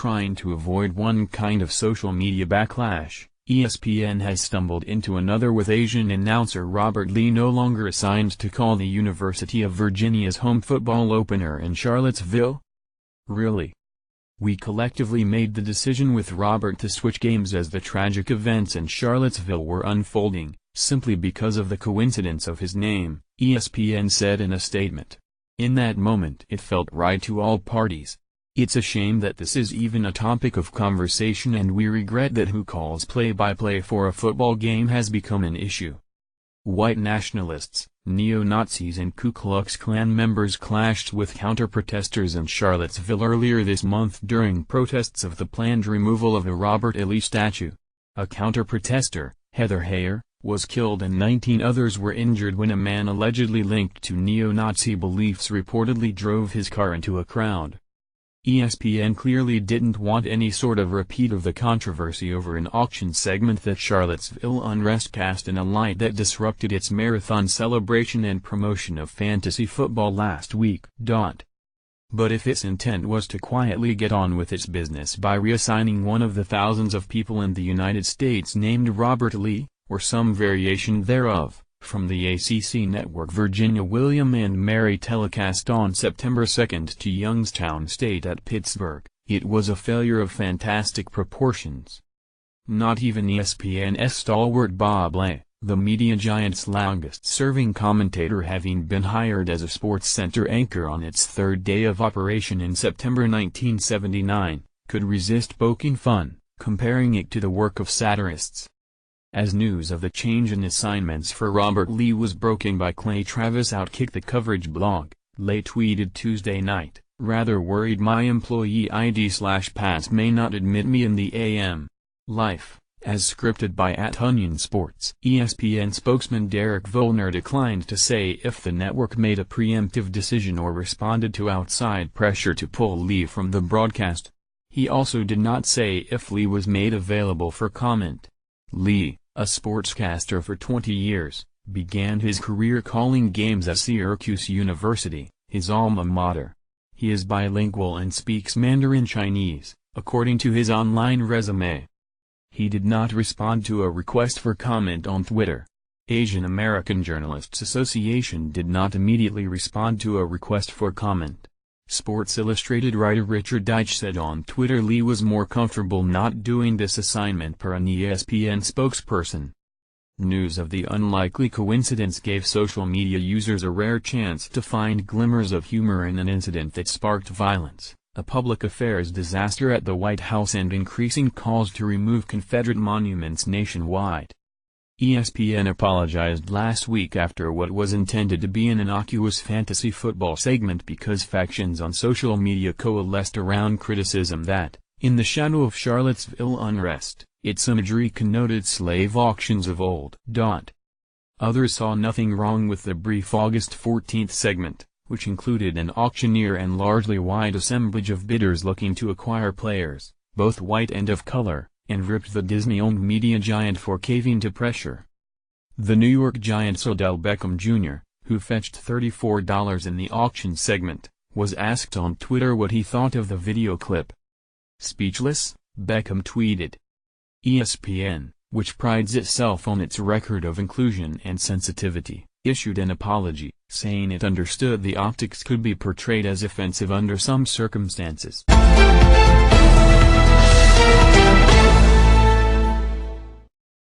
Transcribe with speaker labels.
Speaker 1: trying to avoid one kind of social media backlash, ESPN has stumbled into another with Asian announcer Robert Lee no longer assigned to call the University of Virginia's home football opener in Charlottesville. Really? We collectively made the decision with Robert to switch games as the tragic events in Charlottesville were unfolding, simply because of the coincidence of his name, ESPN said in a statement. In that moment it felt right to all parties. It's a shame that this is even a topic of conversation, and we regret that who calls play-by-play for a football game has become an issue. White nationalists, neo-Nazis and Ku Klux Klan members clashed with counter-protesters in Charlottesville earlier this month during protests of the planned removal of a Robert E. Lee statue. A counter-protester, Heather Heyer, was killed and 19 others were injured when a man allegedly linked to neo-Nazi beliefs reportedly drove his car into a crowd. ESPN clearly didn't want any sort of repeat of the controversy over an auction segment that Charlottesville unrest cast in a light that disrupted its marathon celebration and promotion of fantasy football last week. But if its intent was to quietly get on with its business by reassigning one of the thousands of people in the United States named Robert Lee, or some variation thereof, from the ACC network Virginia William and Mary telecast on September 2 to Youngstown State at Pittsburgh, it was a failure of fantastic proportions. Not even ESPN's stalwart Bob Ley, the media giant's longest-serving commentator having been hired as a SportsCenter anchor on its third day of operation in September 1979, could resist poking fun, comparing it to the work of satirists. As news of the change in assignments for Robert Lee was broken by Clay Travis Outkick the Coverage blog, Ley tweeted Tuesday night, "Rather worried my employee ID/pass may not admit me in the AM. Life, as scripted by @Onion Sports." ESPN spokesman Derek Volner declined to say if the network made a preemptive decision or responded to outside pressure to pull Lee from the broadcast. He also did not say if Lee was made available for comment. Lee, a sportscaster for 20 years, began his career calling games at Syracuse University, his alma mater. He is bilingual and speaks Mandarin Chinese, according to his online resume. He did not respond to a request for comment on Twitter. Asian American Journalists Association did not immediately respond to a request for comment. Sports Illustrated writer Richard Deitch said on Twitter Lee was more comfortable not doing this assignment per an ESPN spokesperson. News of the unlikely coincidence gave social media users a rare chance to find glimmers of humor in an incident that sparked violence, a public affairs disaster at the White House, and increasing calls to remove Confederate monuments nationwide. ESPN apologized last week after what was intended to be an innocuous fantasy football segment because factions on social media coalesced around criticism that, in the shadow of Charlottesville unrest, its imagery connoted slave auctions of old. Others saw nothing wrong with the brief August 14 segment, which included an auctioneer and largely white assemblage of bidders looking to acquire players, both white and of color, and ripped the Disney-owned media giant for caving to pressure. The New York Giants' Odell Beckham Jr., who fetched $34 in the auction segment, was asked on Twitter what he thought of the video clip. Speechless, Beckham tweeted. ESPN, which prides itself on its record of inclusion and sensitivity, issued an apology, saying it understood the optics could be portrayed as offensive under some circumstances.